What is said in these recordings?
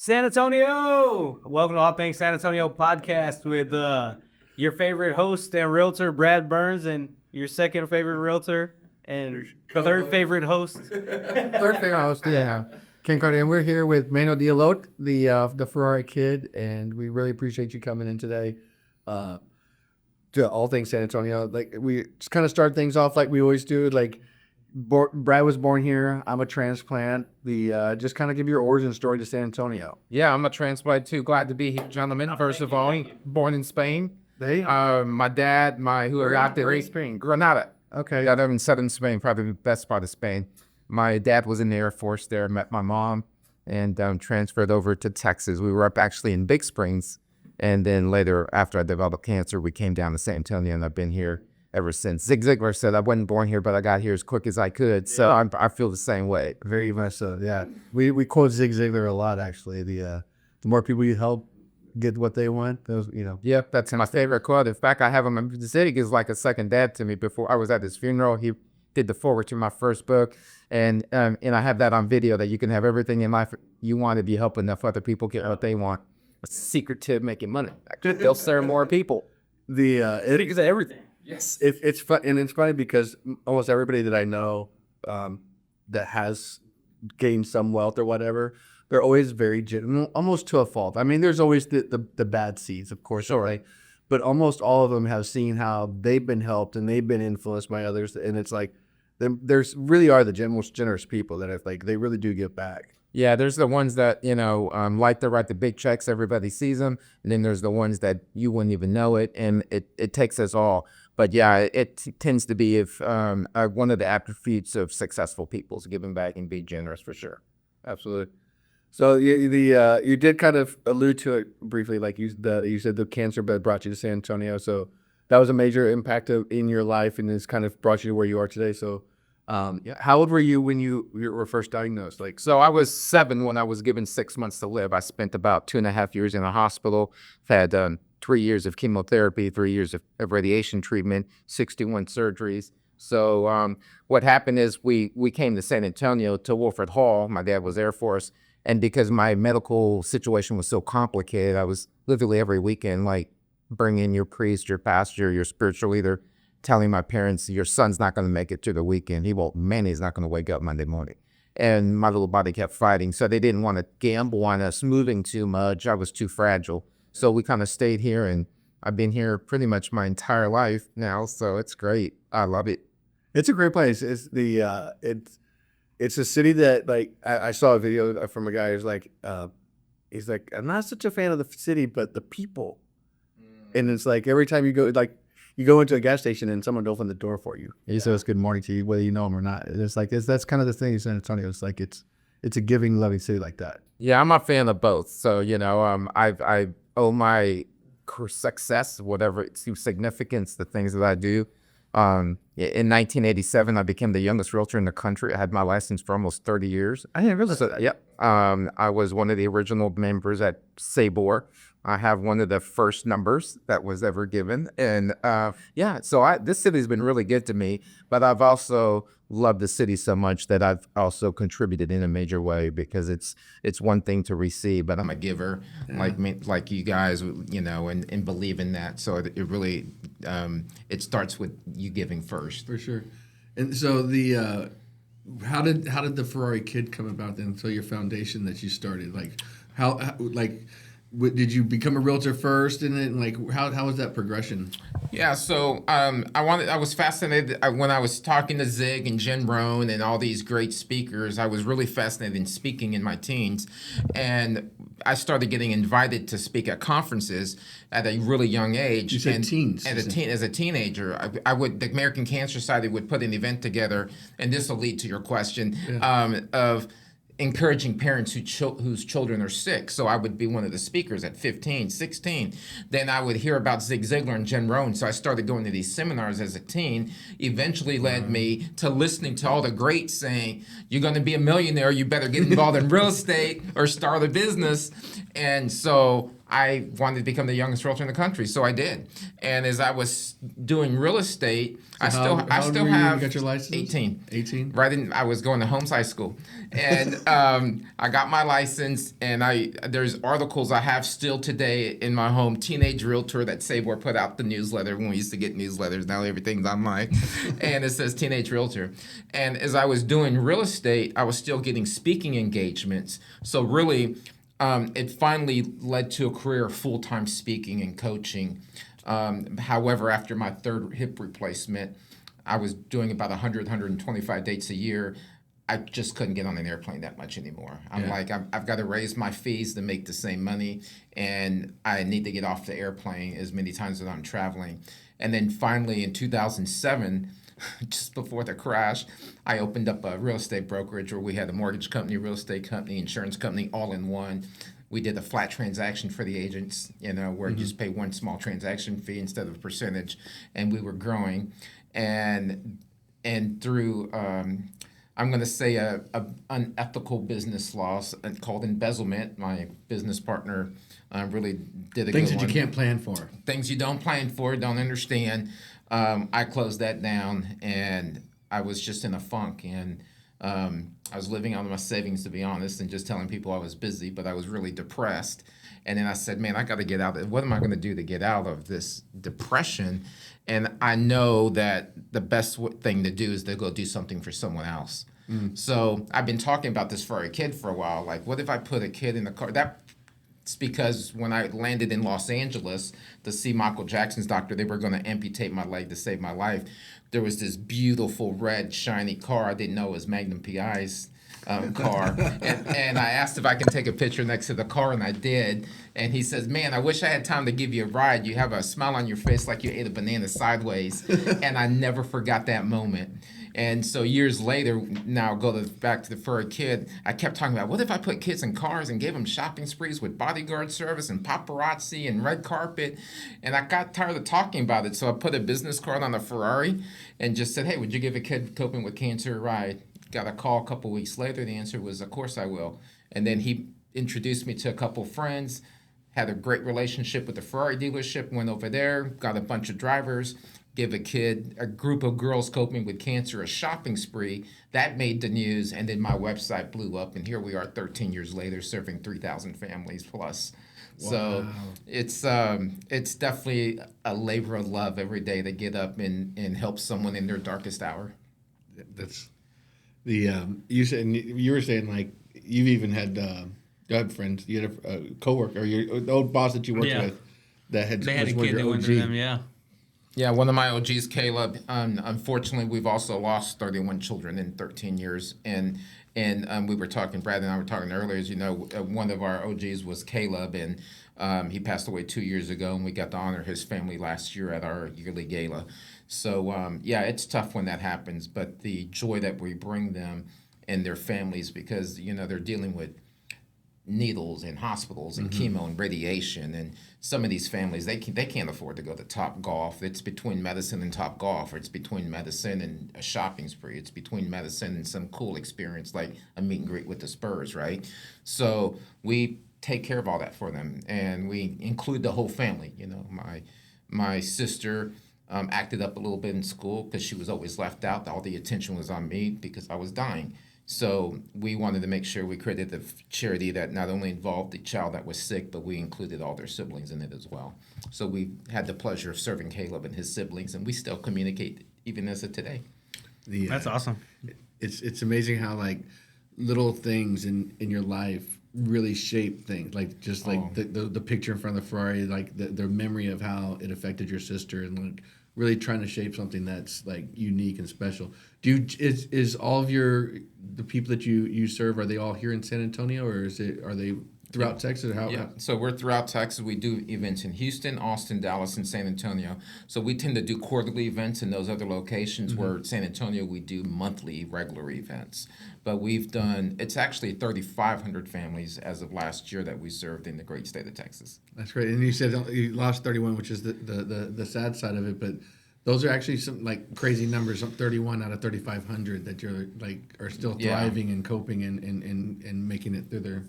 San Antonio! Welcome to Hot Bank San Antonio podcast with your favorite host and realtor, Brad Burns, and your second favorite realtor and third favorite host. Third favorite host, yeah. Ken Carter, and we're here with Manny Diotte, the Ferrari Kid, and we really appreciate you coming in today to all things San Antonio. Like, we just kind of start things off like we always do. Like, Brad was born here. I'm a transplant. Just kind of give your origin story to San Antonio. Yeah, I'm a transplant too. Glad to be here, gentlemen. First of all, born in Spain. My dad, who are out there in Spain, Granada. Okay. Yeah, they're in southern Spain, probably the best part of Spain. My dad was in the Air Force there. Met my mom, and transferred over to Texas. We were up actually in Big Springs, and then later, after I developed cancer, we came down to San Antonio, and I've been here ever since. Zig Ziglar said I wasn't born here, but I got here as quick as I could. So I feel the same way. Very much so, yeah. We quote Zig Ziglar a lot, actually. The more people you help get what they want, Yep, that's my favorite quote. In fact, I have him. Zig is like a second dad to me. Before I was at his funeral, he did the foreword to my first book, and I have that on video, that you can have everything in life you want if you help enough other people get what they want. A secret to making money. They'll serve more people. It is everything. Yes. It's fun, and it's funny because almost everybody that I know that has gained some wealth or whatever, they're always very genuine, almost to a fault. I mean, there's always the bad seeds, of course, Sure. right? But almost all of them have seen how they've been helped and they've been influenced by others, and it's like there's really are the most generous people that have, like, they really do give back. Yeah, there's the ones that, like to write the big checks, everybody sees them. And then there's the ones that you wouldn't even know it. And it takes us all. But yeah, it tends to be one of the attributes of successful people is giving back and be generous, for sure. Absolutely. So you did kind of allude to it briefly, like you said the cancer bed brought you to San Antonio. So that was a major impact in your life, and it's kind of brought you to where you are today. So how old were you when you were first diagnosed? Like, So I was 7 when I was given 6 months to live. I spent about 2.5 years in a hospital, had 3 years of chemotherapy, 3 years of radiation treatment, 61 surgeries. So what happened is we came to San Antonio to Wolford Hall. My dad was Air Force. And because my medical situation was so complicated, I was literally every weekend, like, bringing your priest, your pastor, your spiritual leader, telling my parents, your son's not going to make it to the weekend. Manny's not going to wake up Monday morning. And my little body kept fighting. So they didn't want to gamble on us moving too much. I was too fragile. So we kind of stayed here, and I've been here pretty much my entire life now. So it's great. I love it. it's a great place. It's a city that, like, I saw a video from a guy who's like, I'm not such a fan of the city, but the people. And it's like every time you go into a gas station and someone will open the door for you. He says good morning to you, whether you know them or not. It's like that's kind of the thing in San Antonio. It's like it's a giving, loving city like that. Yeah, I'm a fan of both. So, I owe my success, whatever its significance, the things that I do. In 1987, I became the youngest realtor in the country. I had my license for almost 30 years. I didn't realize that. Yep. I was one of the original members at Sabor. I have one of the first numbers that was ever given. And so this city's been really good to me, but I've also loved the city so much that I've also contributed in a major way, because it's one thing to receive, but I'm a giver, like you guys, and believe in that. So it really, it starts with you giving first. For sure. And so how did the Ferrari Kid come about then? So your foundation that you started, like did you become a realtor first, and then, like, how was that progression? Yeah, so I was fascinated when I was talking to Zig and Jen Rohn and all these great speakers. I was really fascinated in speaking in my teens, and I started getting invited to speak at conferences at a really young age. You said teens. As a teenager, the American Cancer Society would put an event together, and this will lead to your question, of encouraging parents whose children are sick. So I would be one of the speakers at 15, 16. Then I would hear about Zig Ziglar and Jen Rohn. So I started going to these seminars as a teen, eventually led me to listening to all the greats saying, you're going to be a millionaire, you better get involved in real estate or start a business. And so I wanted to become the youngest realtor in the country, so I did. And as I was doing real estate, I still How old were you when have you got your license? 18. 18? I was going to Holmes High School, and I got my license. And there's articles I have still today in my home. Teenage Realtor that Sabor put out the newsletter when we used to get newsletters. Now everything's online, and it says Teenage Realtor. And as I was doing real estate, I was still getting speaking engagements. So really, it finally led to a career of full-time speaking and coaching. However, after my third hip replacement, I was doing about 100, 125 dates a year. I just couldn't get on an airplane that much anymore. I've got to raise my fees to make the same money, and I need to get off the airplane as many times as I'm traveling. And then finally in 2007, just before the crash, I opened up a real estate brokerage where we had a mortgage company, real estate company, insurance company, all in one. We did a flat transaction for the agents, where you just pay one small transaction fee instead of a percentage, and we were growing. And through I'm going to say a unethical business laws called embezzlement. My business partner really did a Things good that you one. can't plan for. Things you don't plan for, don't understand. I closed that down, and I was just in a funk. And I was living out of my savings, to be honest, and just telling people I was busy, but I was really depressed. And then I said, man, I got to get out. What am I going to do to get out of this depression? And I know that the best thing to do is to go do something for someone else. So I've been talking about this Ferrari Kid for a while. Like, what if I put a kid in the car? That's because when I landed in Los Angeles to see Michael Jackson's doctor, they were going to amputate my leg to save my life. There was this beautiful red shiny car. I didn't know it was Magnum PI's car. And I asked if I can take a picture next to the car, and I did. And he says, man, I wish I had time to give you a ride. You have a smile on your face like you ate a banana sideways. And I never forgot that moment. And so years later, now back to the Ferrari Kid, I kept talking about, what if I put kids in cars and gave them shopping sprees with bodyguard service and paparazzi and red carpet? And I got tired of talking about it, so I put a business card on a Ferrari and just said, hey, would you give a kid coping with cancer a ride? Got a call a couple weeks later. The answer was, of course I will. And then he introduced me to a couple friends, had a great relationship with the Ferrari dealership, went over there, got a bunch of drivers, give a group of girls coping with cancer a shopping spree. That made the news, and then my website blew up, and here we are 13 years later serving 3,000 families plus. Wow. So it's definitely a labor of love every day to get up and help someone in their darkest hour. That's the you were saying, like, you've even had you had friends, you had a coworker, or the old boss that you worked with that they had a kid that went through them, yeah. Yeah, one of my OGs, Caleb. Unfortunately, we've also lost 31 children in 13 years. And we were talking, Brad and I were talking earlier, as you know, one of our OGs was Caleb, and he passed away 2 years ago, and we got to honor his family last year at our yearly gala. So, yeah, it's tough when that happens, but the joy that we bring them and their families, because, they're dealing with needles and hospitals and chemo and radiation, and some of these families they can't afford to go to Top Golf. It's between medicine and Top Golf, or it's between medicine and a shopping spree. It's between medicine and some cool experience like a meet and greet with the Spurs, right? So we take care of all that for them, and we include the whole family. My sister acted up a little bit in school because she was always left out. All the attention was on me because I was dying. So we wanted to make sure we created a charity that not only involved the child that was sick, but we included all their siblings in it as well. So we had the pleasure of serving Caleb and his siblings, and we still communicate even as of today. That's awesome. It's amazing how, like, little things in your life really shape things. Like, just like the picture in front of the Ferrari, like the memory of how it affected your sister, and like really trying to shape something that's like unique and special. Is all of the people that you serve, are they all here in San Antonio, or are they throughout Texas? So we're throughout Texas. We do events in Houston, Austin, Dallas, and San Antonio. So we tend to do quarterly events in those other locations, where San Antonio we do monthly regular events. But it's actually 3,500 families as of last year that we served in the great state of Texas. That's great. And you said you lost 31, which is the sad side of it, but those are actually some like crazy numbers. 31 out of 3,500 that you're like are still thriving and coping and making it through their.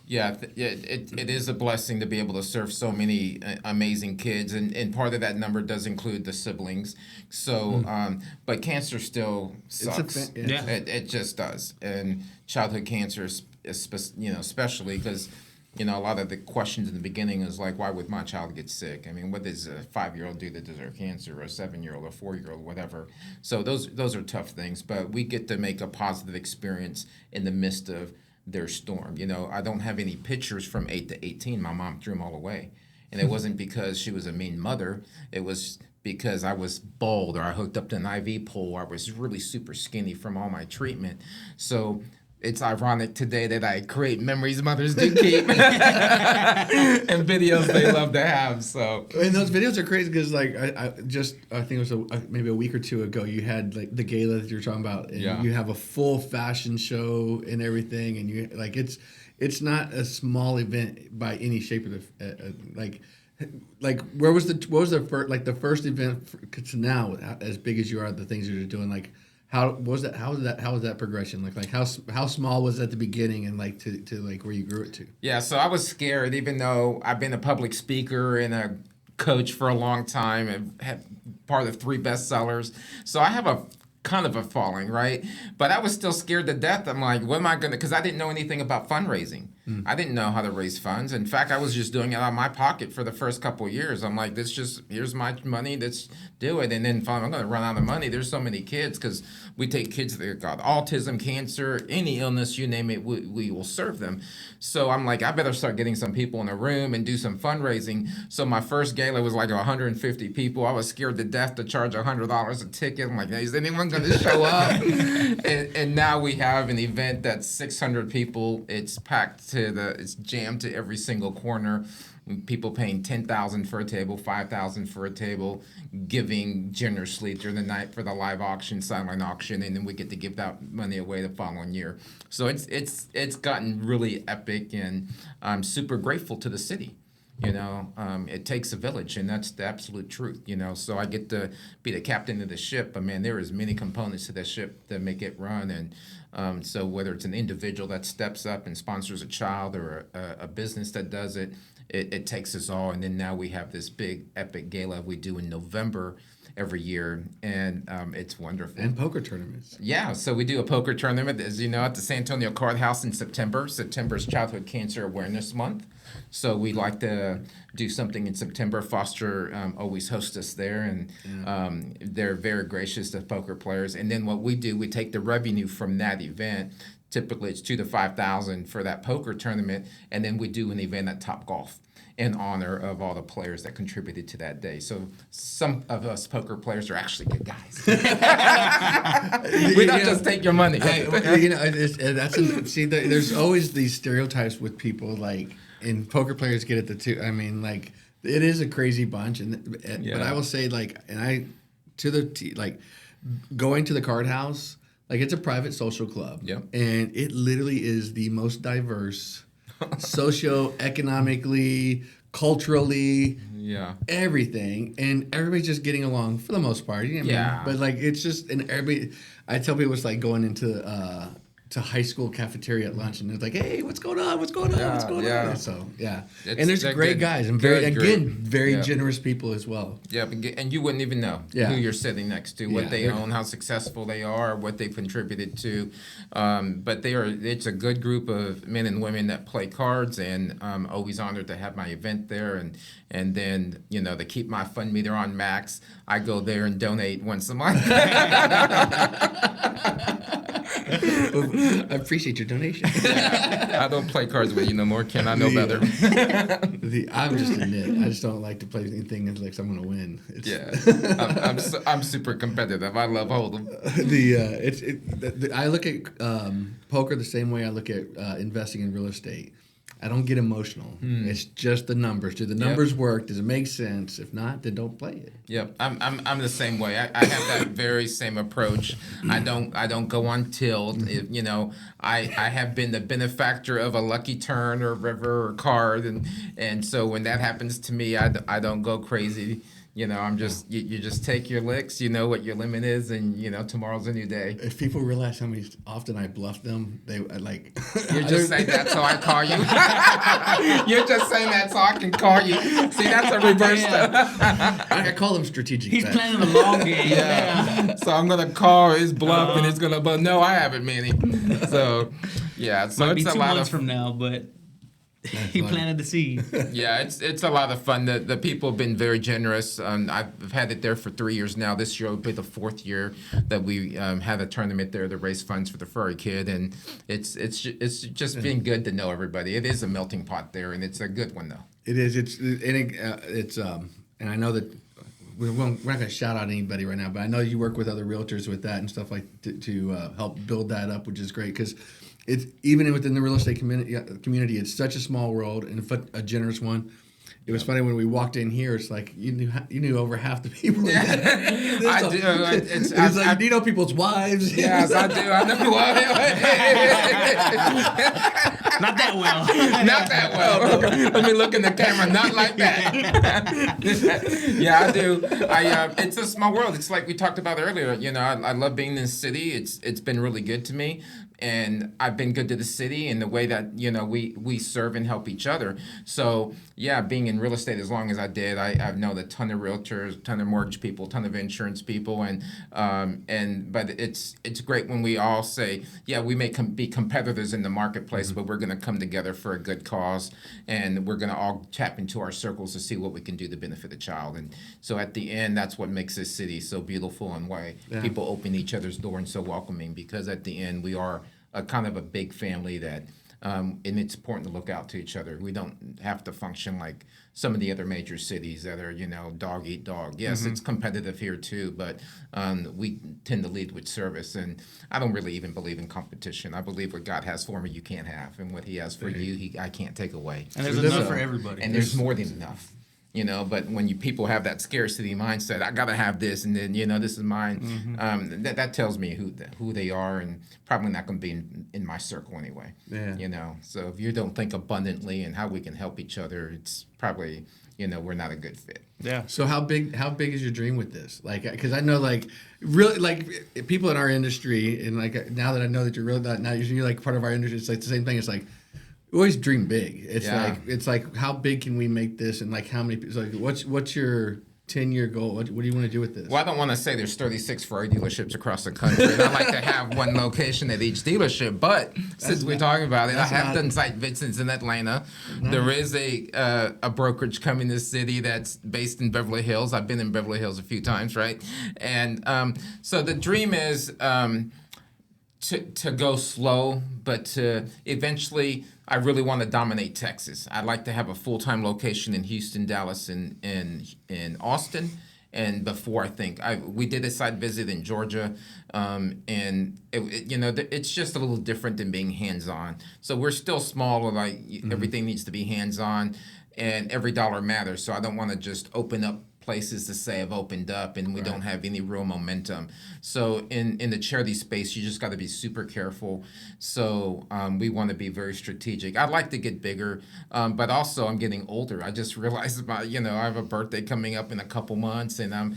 Yeah, it is a blessing to be able to serve so many amazing kids, and part of that number does include the siblings. So, but cancer still sucks. Yeah. It just does, and childhood cancer especially because. A lot of the questions in the beginning is like, why would my child get sick? I mean, what does a 5-year-old do that deserve cancer, or a 7-year-old, or 4-year-old, whatever? So those are tough things, but we get to make a positive experience in the midst of their storm. I don't have any pictures from 8 to 18. My mom threw them all away, and it wasn't because she was a mean mother. It was because I was bald, or I hooked up to an IV pole, or I was really super skinny from all my treatment. So it's ironic today that I create memories mothers do keep and videos they love to have. So, and those videos are crazy because, like, I think it was maybe a week or two ago, you had like the gala that you're talking about, and you have a full fashion show and everything, and you like it's not a small event by any shape of the like what was the first event to now as big as you are, the things you're doing, like. How was that progression? Like how small was it at the beginning, and like to like where you grew it to? Yeah, so I was scared, even though I've been a public speaker and a coach for a long time and had part of 3 bestsellers. So I have a kind of a following, right? But I was still scared to death. I'm like, what am I gonna? Because I didn't know anything about fundraising. I didn't know how to raise funds. In fact, I was just doing it out of my pocket for the first couple of years. I'm like, here's my money. Let's do it. And then finally, I'm going to run out of money. There's so many kids because we take kids that got autism, cancer, any illness, you name it, we will serve them. So I'm like, I better start getting some people in a room and do some fundraising. So my first gala was like 150 people. I was scared to death to charge $100 a ticket. I'm like, is anyone going to show up? and now we have an event that's 600 people. It's packed it's jammed to every single corner. People paying $10,000 for a table, $5,000 for a table, giving generously during the night for the live auction, silent auction, and then we get to give that money away the following year. So it's gotten really epic, and I'm super grateful to the city. It takes a village, and that's the absolute truth. So I get to be the captain of the ship, but man, there is many components to that ship that make it run, and so whether it's an individual that steps up and sponsors a child, or a business that does it, it takes us all. And then now we have this big epic gala we do in November every year, and it's wonderful. And poker tournaments. Yeah, so we do a poker tournament, as you know, at the San Antonio Card House in September. September is Childhood Cancer Awareness Month. So we like to do something in September. Foster always hosts us there, and they're very gracious to poker players. And then what we do, we take the revenue from that event. Typically, it's $2,000 to $5,000 for that poker tournament, and then we do an event at Topgolf in honor of all the players that contributed to that day. So some of us poker players are actually good guys. We don't just take your money. There's always these stereotypes with people, like, and poker players get it the two. I mean, like, it is a crazy bunch, but I will say, like, going to the card house, like, it's a private social club. Yeah. And it literally is the most diverse, socioeconomically, culturally, everything. And everybody's just getting along for the most part. You know what I mean? But, like, it's just, and everybody, I tell people it's like going into to high school cafeteria at lunch, and it's like, hey, what's going on? What's going on? So, and there's great guys, and very generous people as well. Yeah, and you wouldn't even know who you're sitting next to, what they own, how successful they are, what they've contributed to. But it's a good group of men and women that play cards, and I'm always honored to have my event there. And then, to keep my fund meter on max, I go there and donate once a month. I appreciate your donation. I don't play cards with you no more, Ken. I know better. I'm just a nit. I just don't like to play anything unless I'm going to win. I'm super competitive. I love hold'em. I look at poker the same way I look at investing in real estate. I don't get emotional. It's just the numbers. Do the numbers work? Does it make sense? If not, then don't play it. Yep, I'm the same way. I have that very same approach. I don't go on tilt. I have been the benefactor of a lucky turn or river or card, and so when that happens to me, I don't go crazy. I'm just you just take your licks. You know what your limit is, and tomorrow's a new day. If people realize how often I bluff them, they like. You're just saying that so I call you. You're just saying that so I can call you. See, that's a reverse. I call them strategic. He's bets. playing the long game. Yeah. So I'm gonna call his bluff, and it's gonna. But no, I haven't, Manny. So yeah. So Might be it's a 2 lot months of. from now, but he funny. planted the seed. Yeah, it's a lot of fun. The people have been very generous. I've had it there for 3 years now. This year will be the 4th year that we had a tournament there to raise funds for the Ferrari Kid, and it's just been good to know everybody. It is a melting pot there, and it's a good one though. It is. And I know that we're not going to shout out anybody right now, but I know you work with other realtors with that and stuff like to help build that up, which is great because it's even within the real estate community. It's such a small world and a generous one. It was funny when we walked in here. It's like you knew over half the people. I do. It's like, do you know people's wives? Yes, I do. I know. Not that well. Not that well. Let me look in the camera. Not like that. Yeah, I do. It's a small world. It's like we talked about earlier. I love being in the city. It's been really good to me. And I've been good to the city in the way that, we serve and help each other. So, yeah, being in real estate as long as I did, I've known a ton of realtors, a ton of mortgage people, a ton of insurance people. But it's great when we all say, yeah, we may be competitors in the marketplace, but we're going to come together for a good cause. And we're going to all tap into our circles to see what we can do to benefit the child. And so at the end, that's what makes this city so beautiful and why people open each other's door and so welcoming, because at the end, we are a kind of a big family that, and it's important to look out to each other. We don't have to function like some of the other major cities that are, dog eat dog. Yes, it's competitive here too, but we tend to lead with service. And I don't really even believe in competition. I believe what God has for me, you can't have, and what He has for you, I can't take away. And there's enough for everybody. And there's more than enough. But when people have that scarcity mindset, I gotta have this, and then this is mine. That tells me who they are, and probably not gonna be in my circle anyway. Yeah. So if you don't think abundantly and how we can help each other, it's probably we're not a good fit. Yeah. So how big is your dream with this? Like, because I know really people in our industry, and now that I know that you're really not now you're like part of our industry, it's like the same thing. It's like we always dream big. It's like how big can we make this, and like how many people? Like what's your 10-year goal? What do you want to do with this? Well, I don't want to say there's 36 Ferrari dealerships across the country, and I like to have one location at each dealership. But since we're talking about it, I have done site visits in Atlanta. Nice. There is a brokerage coming to the city that's based in Beverly Hills. I've been in Beverly Hills a few times, right? And so the dream is to go slow, but to eventually, I really want to dominate Texas. I'd like to have a full-time location in Houston, Dallas, and in Austin. And before, I think we did a site visit in Georgia, and it's just a little different than being hands-on. So we're still small, like everything needs to be hands-on, and every dollar matters. So I don't want to just open up places to say I've opened up and we don't have any real momentum. So in the charity space, you just got to be super careful. So we want to be very strategic. I'd like to get bigger, but also I'm getting older. I just realized I have a birthday coming up in a couple months, and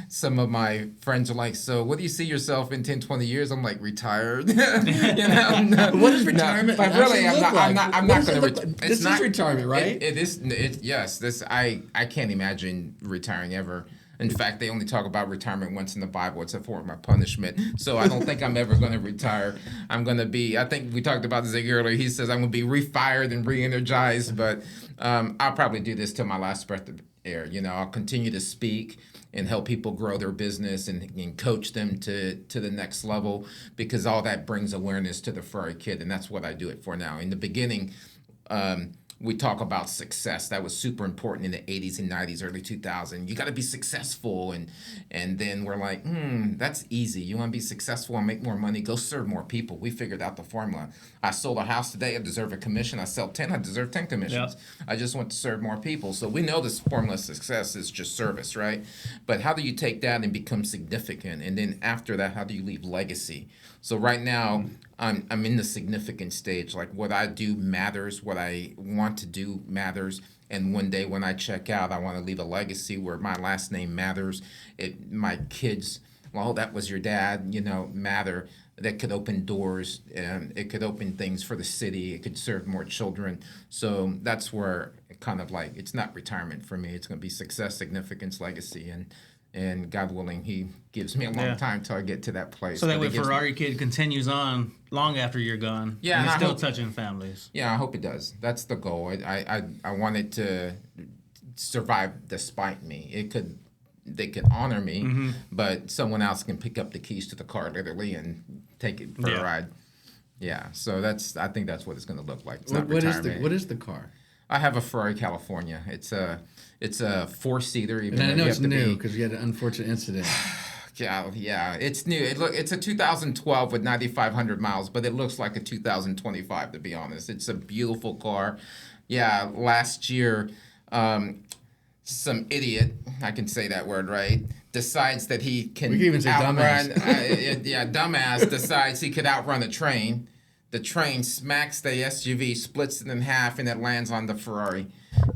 some of my friends are like, so what do you see yourself in 10, 20 years? I'm like, retired. What does retirement but really, I'm not going to. This is retirement, right? It is. Yes. I can't imagine reetiring ever. In fact, they only talk about retirement once in the Bible. It's a form of my punishment. So I don't think I'm ever going to retire. I'm going to be, I think we talked about Zig earlier. He says I'm going to be refired and re-energized, but I'll probably do this till my last breath of air. I'll continue to speak and help people grow their business and coach them to the next level, because all that brings awareness to the Ferrari Kid, and that's what I do it for now. In the beginning, we talk about success. That was super important in the 80s and 90s, early 2000s. You got to be successful. And then we're like, that's easy. You want to be successful and make more money? Go serve more people. We figured out the formula. I sold a house today. I deserve a commission. I sell 10. I deserve 10 commissions. Yeah. I just want to serve more people. So we know this formula of success is just service, right? But how do you take that and become significant? And then after that, how do you leave legacy? So right now, I'm in the significant stage. Like what I do matters. What I want to do matters. And one day when I check out, I want to leave a legacy where my last name matters. My kids, well, that was your dad, matter. That could open doors, and it could open things for the city. It could serve more children. So that's where it kind of like, it's not retirement for me. It's going to be success, significance, legacy, and God willing, He gives me a long time till I get to that place. So that But way it gives me- Ferrari Kid continues on long after you're gone. Yeah, and and it's I still hope- touching families. Yeah, I hope it does. That's the goal. I want it to survive despite me. They could honor me, but someone else can pick up the keys to the car literally and take it for a ride. Yeah, so I think that's what it's going to look like. It's not retirement. What is the car? I have a Ferrari California. It's a 4-seater. Even And I though know you it's have to new be- because you had an unfortunate incident. Yeah, it's new. It's a 2012 with 9,500 miles, but it looks like a 2025 to be honest. It's a beautiful car. Yeah, last year, some idiot, I can say that word right, decides that he can We can even say outrun. dumbass. Dumbass decides he could outrun a train. The train smacks the SUV, splits it in half, and it lands on the Ferrari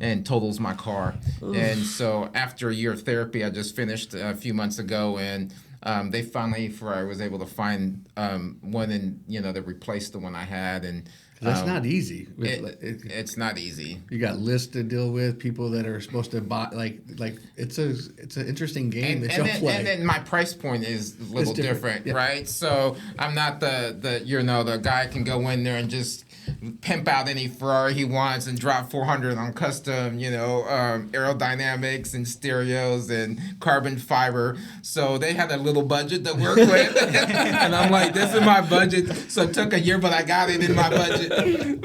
and totals my car. And so after a year of therapy, I just finished a few months ago, and Ferrari was able to find one that replaced the one I had. And That's not easy. it's not easy. You got lists to deal with, people that are supposed to buy. Like it's an interesting game that you'll play. And then my price point is a little different, yeah. right? So I'm not the guy can go in there and just pimp out any Ferrari he wants and drop 400 on custom, aerodynamics and stereos and carbon fiber. So they had a little budget to work with, and I'm like, this is my budget. So it took a year, but I got it in my budget.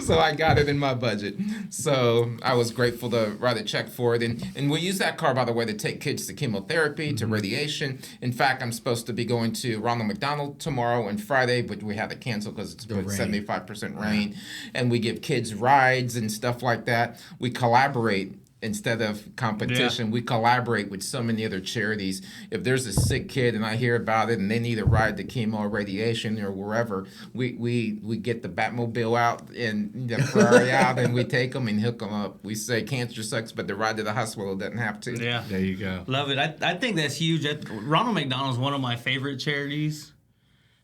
So I got it in my budget. So I was grateful to write a check for it, and we use that car, by the way, to take kids to chemotherapy, to radiation. In fact, I'm supposed to be going to Ronald McDonald tomorrow and Friday, but we had to cancel because it's rain. 75% rain. And we give kids rides and stuff like that. We collaborate instead of competition. We collaborate with so many other charities. If there's a sick kid and I hear about it and they need a ride to chemo or radiation or wherever, we get the Batmobile out and the Ferrari out, and we take them and hook them up. We say cancer sucks, but the ride to the hospital doesn't have to. Yeah. There you go. Love it. I think that's huge. Ronald McDonald is one of my favorite charities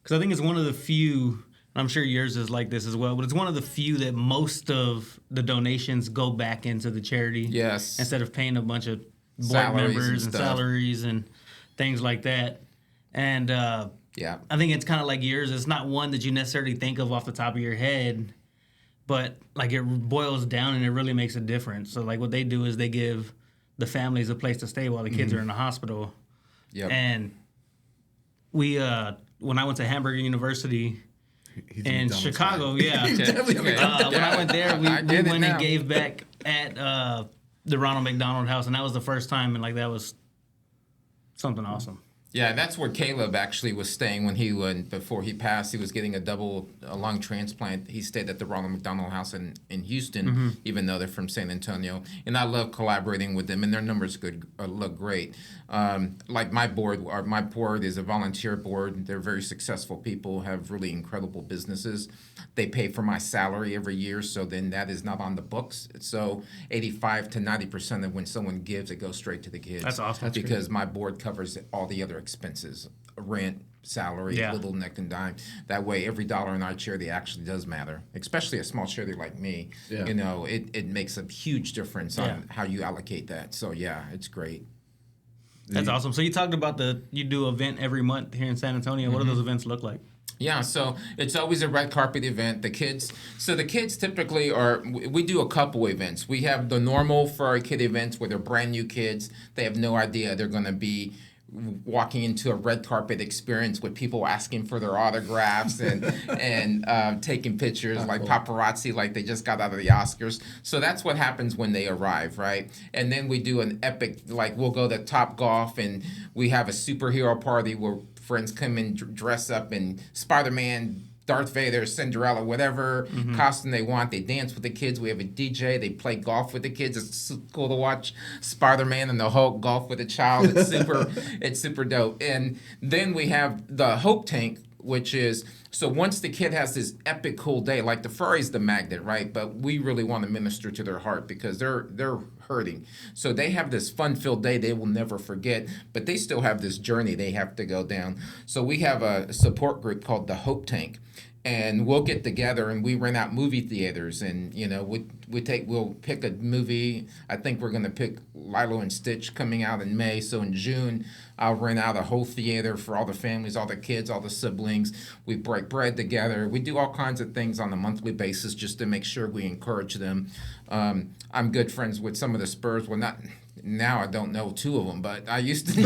because I think it's one of the few. I'm sure yours is like this as well, but it's one of the few that most of the donations go back into the charity. Yes. Instead of paying a bunch of board Salaries members and and stuff. salaries and things like that. And Yeah. I think it's kind of like yours. It's not one that you necessarily think of off the top of your head, but like it boils down and it really makes a difference. So like what they do is they give the families a place to stay while the kids are in the hospital. Yep. And we, when I went to Hamburger University in Chicago, when I went there, we I get it went now. and gave back at the Ronald McDonald House, and that was the first time, and like that was something awesome. Yeah, that's where Caleb actually was staying before he passed. He was getting a lung transplant. He stayed at the Ronald McDonald House in Houston, even though they're from San Antonio. And I love collaborating with them, and their numbers look great. Like my board is a volunteer board. They're very successful people, have really incredible businesses. They pay for my salary every year, so then that is not on the books. So 85 to 90% of when someone gives, it goes straight to the kids. That's awesome. Because my board covers all the other expenses, rent, salary, little neck and dime. That way, every dollar in our charity actually does matter, especially a small charity like me. Yeah. It makes a huge difference on how you allocate that. So, yeah, it's great. That's awesome. So you talked about you do an event every month here in San Antonio. What do those events look like? Yeah, so it's always a red carpet event. The kids typically we do a couple events. We have the normal Ferrari Kid events where they're brand new kids. They have no idea they're going to be walking into a red carpet experience with people asking for their autographs and taking pictures like paparazzi, like they just got out of the Oscars. So that's what happens when they arrive, right? And then we do an epic, like we'll go to Top Golf and we have a superhero party where friends come and dress up in Spider-Man, Darth Vader, Cinderella, whatever costume they want. They dance with the kids. We have a DJ. They play golf with the kids. It's cool to watch Spider-Man and the Hulk golf with a child. It's super dope. And then we have the Hope Tank, which is, so once the kid has this epic cool day, like the Ferrari's the magnet, right? But we really want to minister to their heart because they're hurting. So they have this fun-filled day they will never forget, but they still have this journey they have to go down. So we have a support group called the Hope Tank. And we'll get together and we rent out movie theaters, and we'll pick a movie. I think we're gonna pick Lilo and Stitch coming out in May. So in June, I'll rent out a whole theater for all the families, all the kids, all the siblings. We break bread together. We do all kinds of things on a monthly basis just to make sure we encourage them. I'm good friends with some of the Spurs. Well, not now. I don't know two of them, but I used to.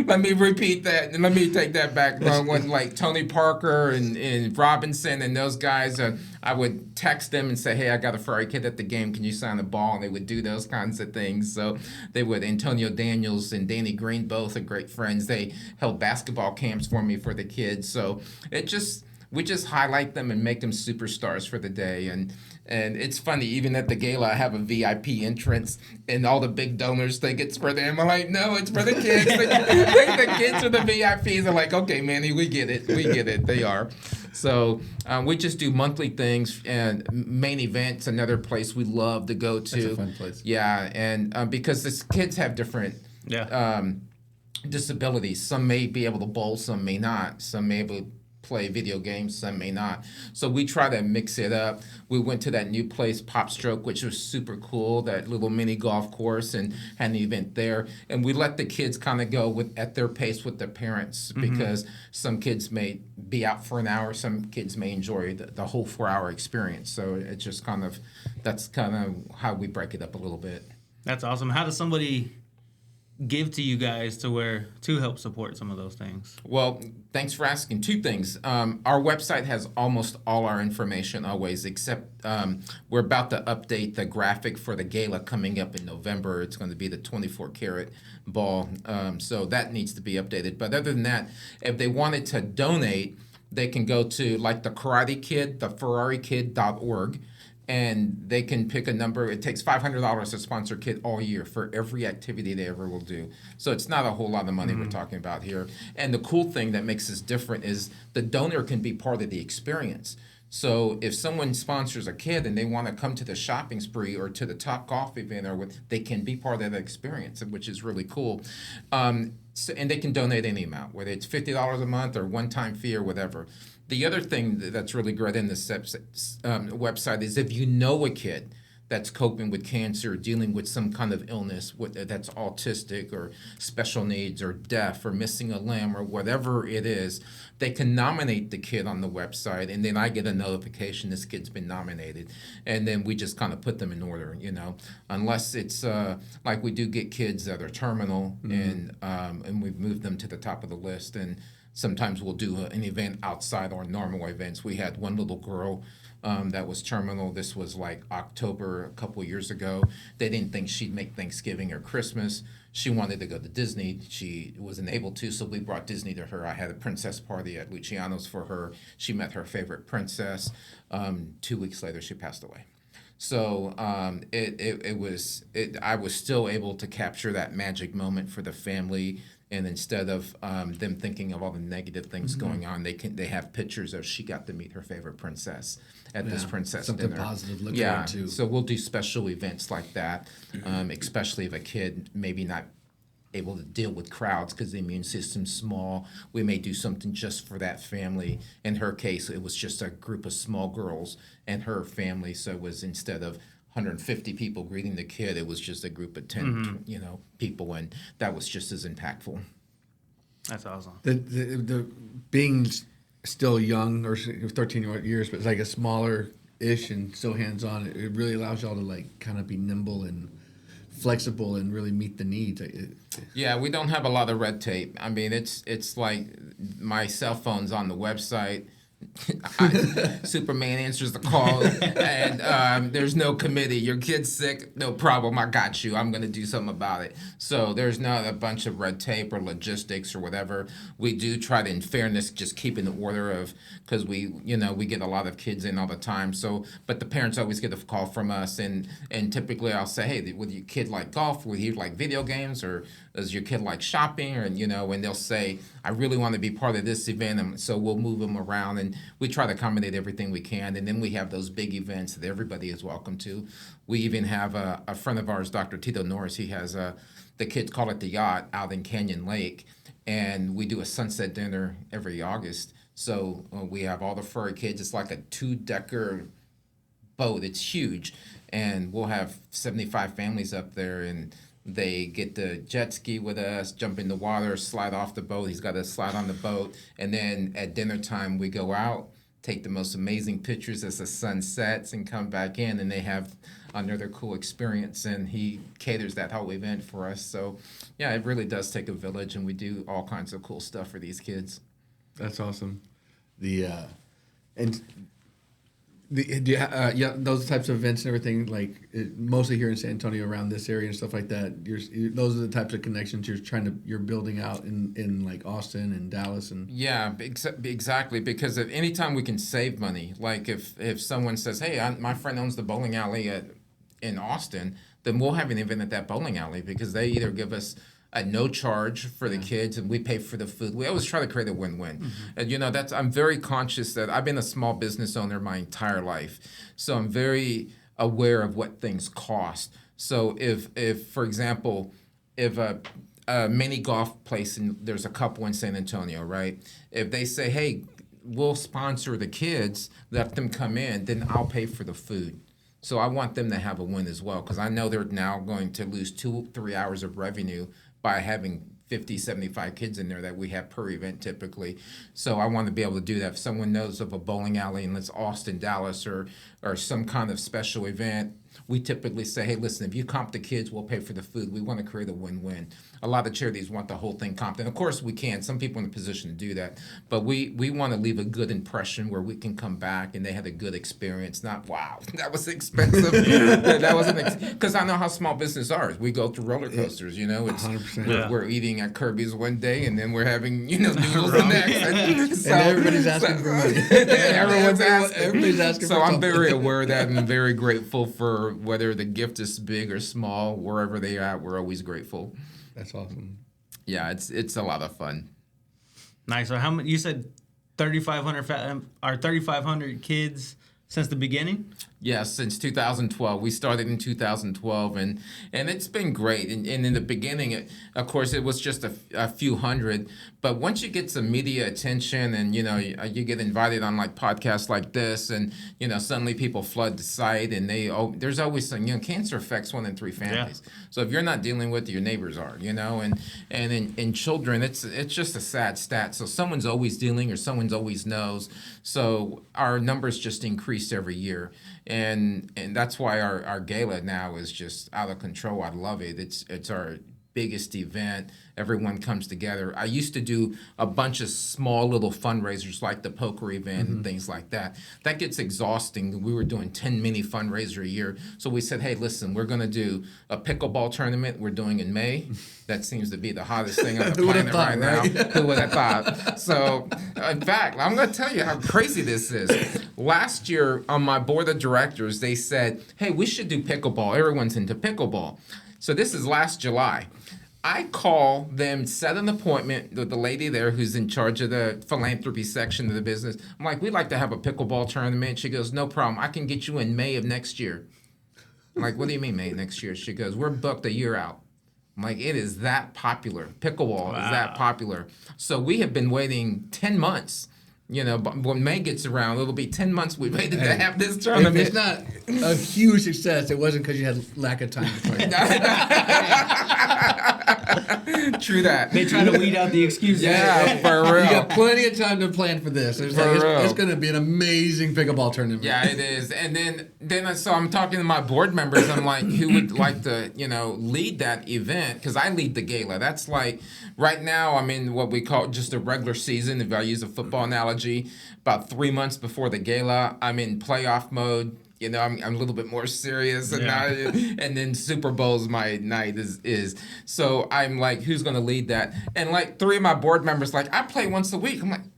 Let me repeat that. Let me take that back. When like Tony Parker and Robinson and those guys, I would text them and say, "Hey, I got a Ferrari Kid at the game. Can you sign a ball?" And they would do those kinds of things. So they would. Antonio Daniels and Danny Green, both are great friends. They held basketball camps for me for the kids. So we just highlight them and make them superstars for the day. And it's funny, even at the gala, I have a VIP entrance, and all the big donors think it's for them. I'm like, no, it's for the kids. The kids are the VIPs. They're like, okay, Manny, we get it. We get it. They are. So we just do monthly things, and main events, another place we love to go to. That's a fun place. Yeah, and because the kids have different disabilities. Some may be able to bowl, some may not. Some may be able to play video games, some may not. So we try to mix it up. We went to that new place, Pop Stroke, which was super cool, that little mini golf course, and had an event there. And we let the kids kind of go at their pace with their parents, because some kids may be out for an hour, some kids may enjoy the whole 4-hour experience. So it's just that's kind of how we break it up a little bit. That's awesome. How does somebody give to you guys to help support some of those things? Well, thanks for asking. Two things. Our website has almost all our information always, except we're about to update the graphic for the gala coming up in November. It's going to be the 24-karat ball, so that needs to be updated. But other than that, if they wanted to donate, they can go to like the Karate Kid, the FerrariKid.org. And they can pick a number. It takes $500 to sponsor a kid all year for every activity they ever will do. So it's not a whole lot of money we're talking about here. And the cool thing that makes this different is the donor can be part of the experience. So if someone sponsors a kid and they want to come to the shopping spree or to the Top Golf event, they can be part of that experience, which is really cool. And they can donate any amount, whether it's $50 a month or one-time fee or whatever. The other thing that's really great in this website is if you know a kid that's coping with cancer, dealing with some kind of illness that's autistic or special needs or deaf or missing a limb or whatever it is, they can nominate the kid on the website, and then I get a notification this kid's been nominated. And then we just kind of put them in order, unless it's like we do get kids that are terminal, and we've moved them to the top of the list. And sometimes we'll do an event outside our normal events. We had one little girl that was terminal. This was like October a couple of years ago. They didn't think she'd make Thanksgiving or Christmas. She wanted to go to Disney. She wasn't able to, so we brought Disney to her. I had a princess party at Luciano's for her. She met her favorite princess. 2 weeks later, she passed away. So I was still able to capture that magic moment for the family. And instead of them thinking of all the negative things going on, they have pictures of she got to meet her favorite princess at this princess something dinner. positive to look forward to. So we'll do special events like that, especially if a kid maybe not able to deal with crowds because the immune system's small. We may do something just for that family. In her case, it was just a group of small girls and her family. So it was, instead of 150 people greeting the kid, it was just a group of 10 people, and that was just as impactful. That's awesome. The being still young, or 13 years, but it's like a smaller-ish and still hands-on, it really allows y'all to like kind of be nimble and flexible and really meet the needs. Yeah, we don't have a lot of red tape. I mean, it's like my cell phone's on the website. Superman answers the call, and there's no committee. Your kid's sick, no problem. I got you. I'm going to do something about it. So there's not a bunch of red tape or logistics or whatever. We do try to, in fairness, just keep in the order of, because we get a lot of kids in all the time. So, but the parents always get a call from us, and typically I'll say, hey, would your kid like golf? Would he like video games? Or does your kid like shopping? Or, and they'll say, I really want to be part of this event. And so we'll move them around, and we try to accommodate everything we can. And then we have those big events that everybody is welcome to. We even have a friend of ours, Dr. Tito Norris. He has the kids call it the Yacht out in Canyon Lake. And we do a sunset dinner every August. So we have all the furry kids. It's like a 2-decker boat. It's huge. And we'll have 75 families up there, and they get the jet ski with us, jump in the water, slide off the boat. He's got to slide on the boat. And then at dinner time, we go out, take the most amazing pictures as the sun sets, and come back in, and they have another cool experience. And he caters that whole event for us. So, yeah, it really does take a village, and we do all kinds of cool stuff for these kids. That's awesome. Those types of events and everything, like mostly here in San Antonio, around this area and stuff like that. Those are the types of connections you're building out in like Austin and Dallas and. Yeah, exactly. Because if anytime we can save money, like if someone says, "Hey, my friend owns the bowling alley in Austin," then we'll have an event at that bowling alley because they either give us at no charge for the kids, and we pay for the food. We always try to create a win-win. And I'm very conscious that I've been a small business owner my entire life, so I'm very aware of what things cost. So if for example, if a mini golf place, and there's a couple in San Antonio, right? If they say, hey, we'll sponsor the kids, let them come in, then I'll pay for the food. So I want them to have a win as well, because I know they're now going to lose 2-3 hours of revenue by having 50, 75 kids in there that we have per event typically. So I want to be able to do that. If someone knows of a bowling alley in Austin, Dallas, or some kind of special event, we typically say, hey, listen, if you comp the kids, we'll pay for the food. We want to create a win-win. A lot of charities want the whole thing comped. And of course we can. Some people are in a position to do that. But we want to leave a good impression where we can come back and they had a good experience. Not, wow, that was expensive. That wasn't, because I know how small business are. We go through roller coasters, It's 100%. We're eating at Kirby's one day, and then we're having, noodles the next. And everybody's asking for money. Everybody's asking for So I'm something. very aware of that, and very grateful for whether the gift is big or small, wherever they are at, we're always grateful. That's awesome. Yeah, it's a lot of fun. Nice. So how many? You said 3,500 kids since the beginning? Yes, since 2012. We started in 2012, and it's been great. And in the beginning, of course, it was just a few hundred. But once you get some media attention, and you get invited on like podcasts like this, and suddenly people flood the site, and there's always some cancer affects 1 in 3 families. Yeah. So if you're not dealing with it, your neighbors are, and in children, it's just a sad stat. So someone's always dealing, or someone's always knows. So our numbers just increase every year. And that's why our gala now is just out of control. I love it. It's our biggest event. Everyone comes together. I used to do a bunch of small little fundraisers like the poker event and things like that. That gets exhausting. We were doing 10 mini fundraiser a year. So we said, hey, listen, we're going to do a pickleball tournament we're doing in May. That seems to be the hottest thing on the planet right now. Who would have thought? So, in fact, I'm going to tell you how crazy this is. Last year on my board of directors, they said, hey, we should do pickleball. Everyone's into pickleball. So this is last July. I call them, set an appointment with the lady there who's in charge of the philanthropy section of the business. I'm like, we'd like to have a pickleball tournament. She goes, no problem. I can get you in May of next year. I'm like, what do you mean May next year? She goes, we're booked a year out. I'm like, it is that popular. Pickleball is that popular. So we have been waiting 10 months. But when May gets around, it'll be 10 months we waited to have this tournament. If it's not a huge success, it wasn't because you had lack of time to play. True that. They try to weed out the excuses. Yeah, for real. You got plenty of time to plan for this. It's going to be an amazing pickleball tournament. Yeah, it is. And then so I'm talking to my board members. I'm like, who would like to, lead that event? Because I lead the gala. That's like right now I'm in what we call just a regular season. If I use a football analogy, about 3 months before the gala, I'm in playoff mode. I'm a little bit more serious, and then Super Bowl's my night is. So I'm like, who's gonna lead that? And like 3 of my board members, like, I play once a week. I'm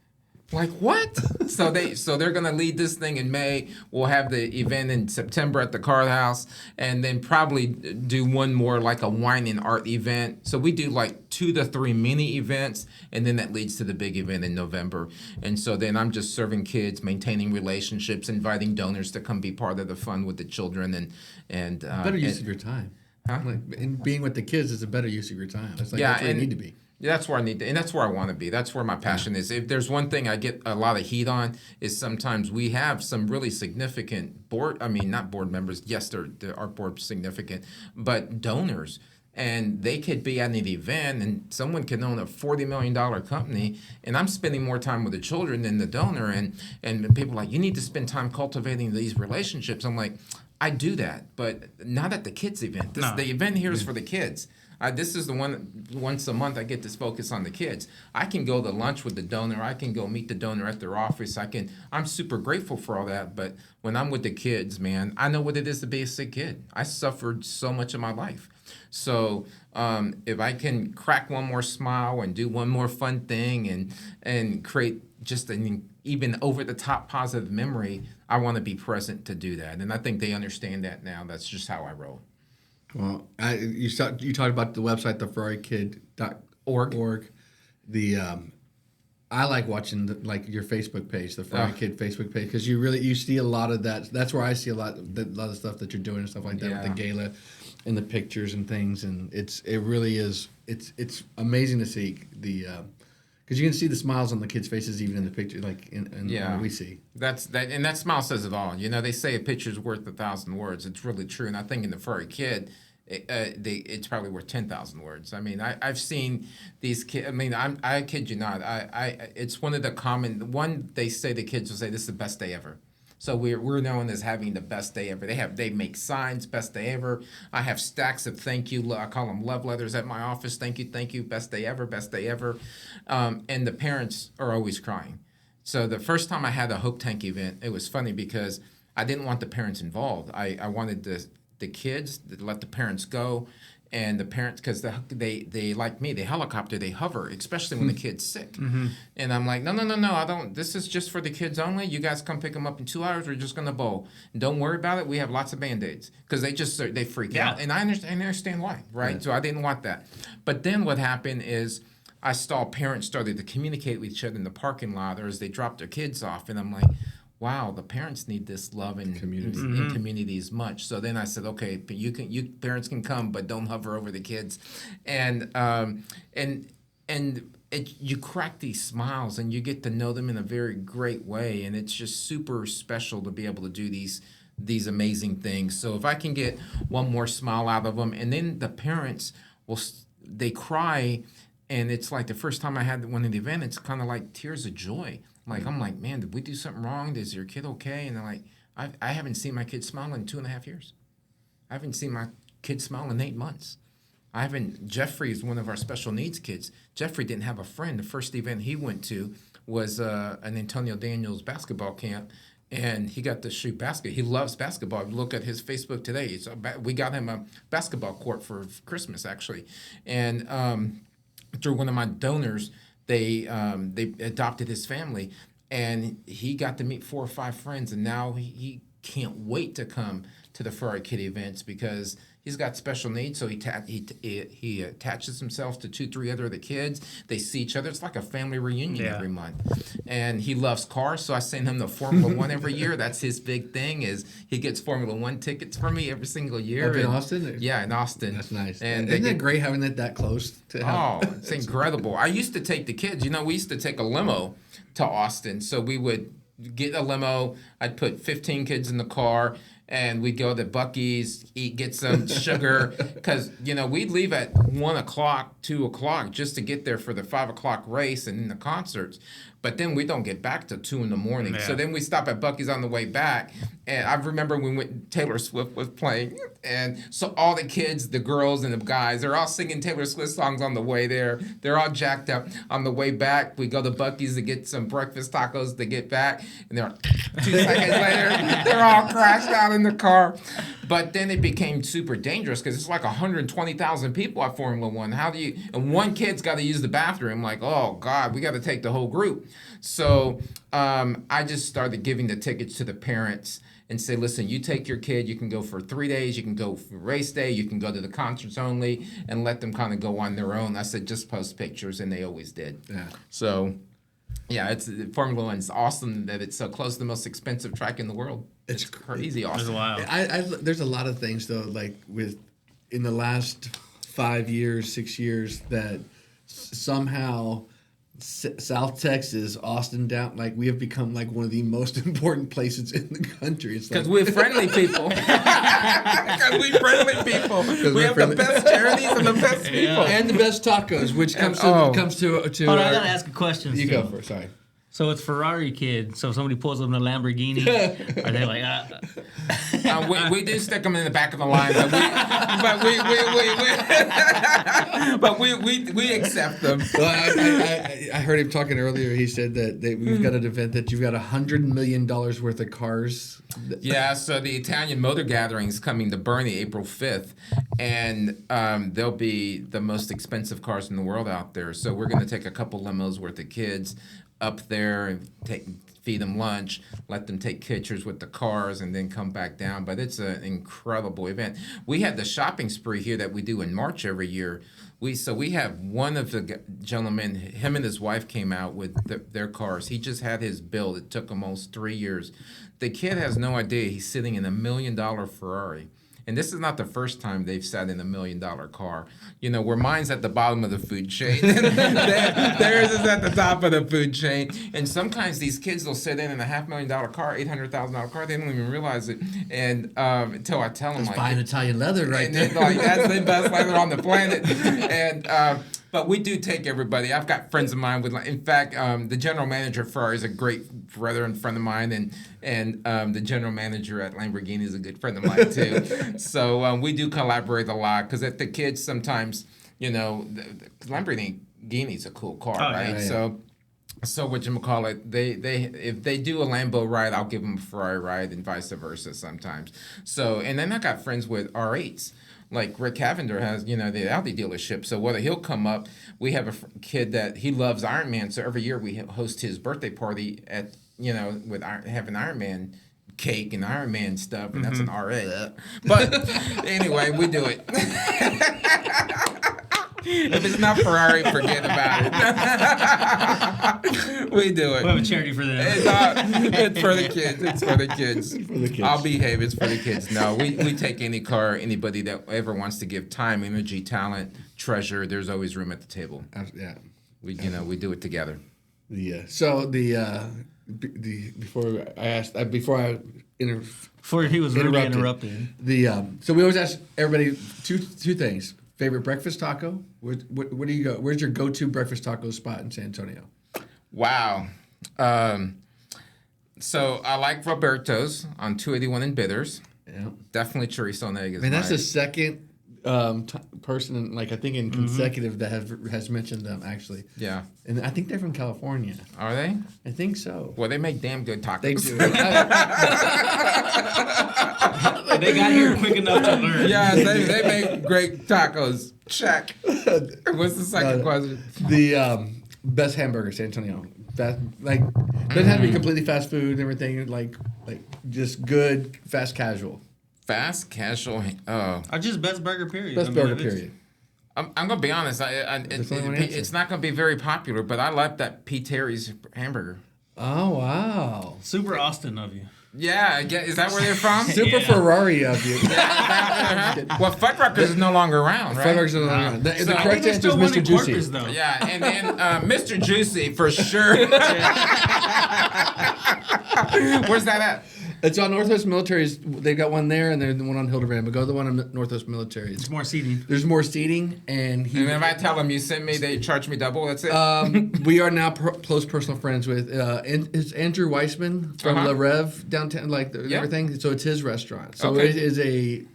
like what? so they're gonna lead this thing in May. We'll have the event in September at the Card House, and then probably do one more like a wine and art event. So we do like 2 to 3 mini events, and then that leads to the big event in November. And so then I'm just serving kids, maintaining relationships, inviting donors to come be part of the fun with the children, and Better use of your time. Huh? And being with the kids is a better use of your time. That's Yeah, that's where you and- need to be. Yeah, that's where I need to, and that's where I want to be. That's where my passion is. If there's one thing I get a lot of heat on, is sometimes we have some really significant not board members. Yes, our board's significant, but donors. And they could be at an event, and someone can own a $40 million company, and I'm spending more time with the children than the donor. And people are like, you need to spend time cultivating these relationships. I'm like, I do that, but not at the kids' event. The event here is for the kids. This is the one once a month I get to focus on the kids. I can go to lunch with the donor. I can go meet the donor at their office. I'm super grateful for all that. But when I'm with the kids, man, I know what it is to be a sick kid. I suffered so much in my life. So if I can crack one more smile and do one more fun thing and create just an even over the top positive memory, I want to be present to do that. And I think they understand that now. That's just how I roll. Well, you talked about the website, the FerrariKid.org. I like watching your Facebook page, the Ferrari Kid Facebook page, because you see a lot of that. That's where I see a lot of stuff that you're doing and stuff like that with the gala and the pictures and things, and it really is it's amazing to see because you can see the smiles on the kids' faces even in the picture, like in what we see. And that smile says it all. They say a picture's worth 1,000 words. It's really true, and I think in the Ferrari Kid, it's probably worth 10,000 words. I mean, I've seen these kids. I mean, I kid you not. It's one of the common they say the kids will say this is the best day ever. So we're known as having the best day ever. They make signs, best day ever. I have stacks of thank you. I call them love letters at my office. Thank you, best day ever, best day ever. And the parents are always crying. So the first time I had a Hope Tank event, it was funny because I didn't want the parents involved. I wanted the kids to let the parents go. And the parents, because they like me, they helicopter, they hover, especially when the kid's sick. Mm-hmm. And I'm like, no, I don't. This is just for the kids only. You guys come pick them up in 2 hours. We're just gonna bowl. And don't worry about it. We have lots of Band-Aids because they freak out, and I understand why, right? So I didn't want that. But then what happened is I saw parents started to communicate with each other in the parking lot or as they dropped their kids off, and I'm like, wow, the parents need this love and community as much. So then I said, okay, you parents can come, but don't hover over the kids, and you crack these smiles and you get to know them in a very great way, and it's just super special to be able to do these amazing things. So if I can get one more smile out of them, and then the parents they cry, and it's like the first time I had one of the event, it's kind of like tears of joy. I'm like, man, did we do something wrong? Is your kid okay? And they're like, I haven't seen my kid smile in 2.5 years. I haven't seen my kid smile in 8 months. Jeffrey is one of our special needs kids. Jeffrey didn't have a friend. The first event he went to was an Antonio Daniels basketball camp, and he got to shoot basket. He loves basketball. Look at his Facebook today. We got him a basketball court for Christmas, actually. And through one of my donors, they adopted his family, and he got to meet 4 or 5 friends, and now he can't wait to come to the Ferrari Kid events because he's got special needs. So he attaches himself to 2-3 other of the kids. They see each other. It's like a family reunion every month. And he loves cars, so I send him to Formula One every year. That's his big thing. Is he gets Formula One tickets for me every single year. Up in Austin? Yeah, in Austin. That's nice. And isn't it great having it that close to help? Oh, it's incredible. I used to take the kids. We used to take a limo to Austin. So we would get a limo. I'd put 15 kids in the car, and we'd go to Buc-ee's, get some sugar, because we'd leave at 1 o'clock, 2 o'clock just to get there for the 5 o'clock race and then the concerts. But then we don't get back till 2 in the morning. So then we stop at Buc-ee's on the way back. And I remember when Taylor Swift was playing. And so all the kids, the girls and the guys, they're all singing Taylor Swift songs on the way there. They're all jacked up. On the way back, we go to Buc-ee's to get some breakfast tacos to get back. And they're 2 seconds later, they're all crashed out in the car. But then it became super dangerous because it's like 120,000 people at Formula One. And one kid's got to use the bathroom. Like, oh, God, we got to take the whole group. So I just started giving the tickets to the parents and say, listen, you take your kid, you can go for 3 days, you can go for race day, you can go to the concerts only, and let them kind of go on their own. I said, just post pictures, and they always did. Yeah. So, yeah, Formula One is awesome that it's so close to the most expensive track in the world. It's crazy awesome. Wow. There's a lot of things, though, like in the last 5 years, 6 years, that somehow South Texas, Austin down, like we have become like one of the most important places in the country. It's because we're friendly people. Because we're friendly people. We have the best charities and the best people and the best tacos, which comes to. Hold on, I gotta ask a question. You go first. Sorry. So it's Ferrari Kid. So if somebody pulls up in a Lamborghini, are they like, we do stick them in the back of the line, but we accept them. Well, I heard him talking earlier. He said that we've got an event that you've got $100 million worth of cars. Yeah, so the Italian Motor Gathering is coming to Bernie April 5th, and they'll be the most expensive cars in the world out there. So we're going to take a couple limos worth of kids up there and feed them lunch, let them take pictures with the cars, and then come back down. But it's an incredible event. We have the shopping spree here that we do in March every year. We have one of the gentlemen, him and his wife came out with their cars. He just had his build. It took almost 3 years. The kid has no idea he's sitting in $1 million Ferrari. And this is not the first time they've sat in $1 million car. Where mine's at the bottom of the food chain. Theirs is at the top of the food chain. And sometimes these kids will sit in a $500,000 car, $800,000 car. They don't even realize it. And until I tell them, that's buying Italian leather right there. Like, that's the best leather on the planet. And but we do take everybody. I've got friends of mine in fact, the general manager of Ferrari is a great brother and friend of mine, and the general manager at Lamborghini is a good friend of mine too. So we do collaborate a lot because the kids sometimes, the Lamborghini's a cool car, right? Yeah. So whatchamacallit, they if they do a Lambo ride, I'll give them a Ferrari ride, and vice versa sometimes. So, and then I got friends with R8s. Like Rick Cavender has, the Audi dealership. So whether he'll come up, we have a kid that he loves Iron Man. So every year we host his birthday party at, with having Iron Man cake and Iron Man stuff, and that's an RA. But anyway, we do it. If it's not Ferrari, forget about it. We do it. We have a charity for them. It's for the kids. It's for the kids. I'll behave. It's for the kids. No, we take any car, anybody that ever wants to give time, energy, talent, treasure. There's always room at the table. Yeah. We do it together. Before he was really interrupted. So we always ask everybody two things. Favorite breakfast taco? Where do you go? Where's your go-to breakfast taco spot in San Antonio? Wow. So I like Roberto's on 281 in Bitters. Yeah. Definitely chorizo and egg. That's the second person, I think in consecutive that has mentioned them actually. Yeah. And I think they're from California. Are they? I think so. Well, they make damn good tacos. They do. They got here quick enough to learn. Yeah, they make great tacos. Check. What's the second question? The best hamburger, San Antonio. Doesn't have to be completely fast food and everything. Like just good, fast casual. Fast casual. Oh. Or just best burger period. Best burger period. I'm gonna be honest. It's not gonna be very popular, but I like that P. Terry's hamburger. Oh wow! Super Austin of you. Yeah, is that where they're from? Super Ferrari of you. Well, Fuddruckers is no longer around, right? Fuddruckers is no longer around. The correct answer is Mr. Juicy. Though. Yeah, and Mr. Juicy for sure. Where's that at? It's on Northwest Military's. They've got one there, and there's the one on Hildebrand. But go to the one on Northwest Military. It's more seating. There's more seating, and And if I tell them you sent me, they charge me double. That's it. we are now close personal friends with it's Andrew Weissman from Uh-huh. La Rev downtown, like Yeah. everything. So it's his restaurant. So Okay. it is a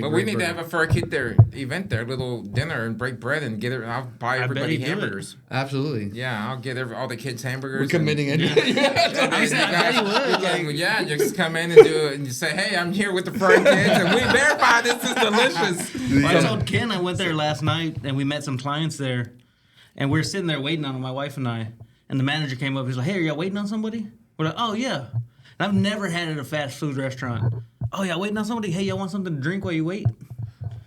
But great we need to burger. have a Ferrari Kid there event there, little dinner and break bread and get it. I'll buy bet everybody he'd do it. hamburgers. Absolutely. Yeah, I'll get all the kids hamburgers. We're committing it. I said, I bet he would. Like, Yeah, you just come in and do it, and you say, "Hey, I'm here with the Ferrari Kids, and we verify this is delicious." I told Ken I went there last night and we met some clients there, and we were sitting there waiting on him, my wife and I. And the manager came up. He's like, "Hey, are y'all waiting on somebody?" We're like, "Oh yeah." And I've never had it at a fast food restaurant. "Oh yeah, waiting on somebody. Hey, y'all want something to drink while you wait?"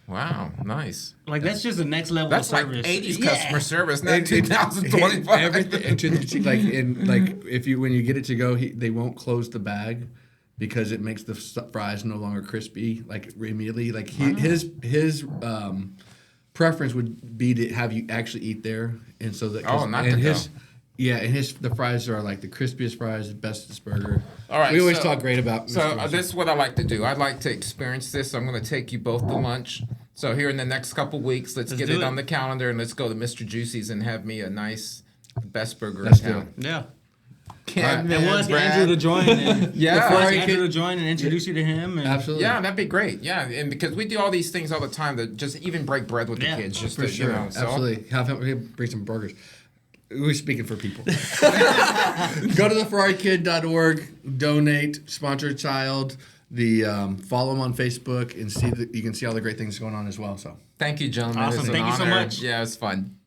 Wow, nice. Like that's just the next level That's of like service. 80s Yeah. customer service, not And 2025. Everything, like if you when you get it to go, they won't close the bag because it makes the fries no longer crispy like immediately. Like his preference would be to have you actually eat there, and so that not and to his go. yeah, and the fries are like the crispiest fries, the bestest burger. All right, we always so- talk great about. So Mr. Weissman. this is what I like to do. I'd like to experience this. I'm going to take you both to lunch. So here in the next couple weeks, let's get do it it. on the calendar and let's go to Mr. Juicy's and have me a nice best burger Let's in do town. Yeah. Ken, All right. And we'll ask Brad. Andrew to join. And Yeah. we'll ask Ferrari Andrew Kid- to join and introduce you to him. And Absolutely. Yeah, that'd be great. Yeah, and because we do all these things all the time to just even break bread with Yeah, the kids, just For to, sure, you know. So. absolutely. Have him bring some burgers. We're speaking for people. Go to theferrarikid.org, donate, sponsor a child. Follow them on Facebook and you can see all the great things going on as well. So Thank you, gentlemen. Awesome. It's an Thank you so honor. much. Yeah, it was fun.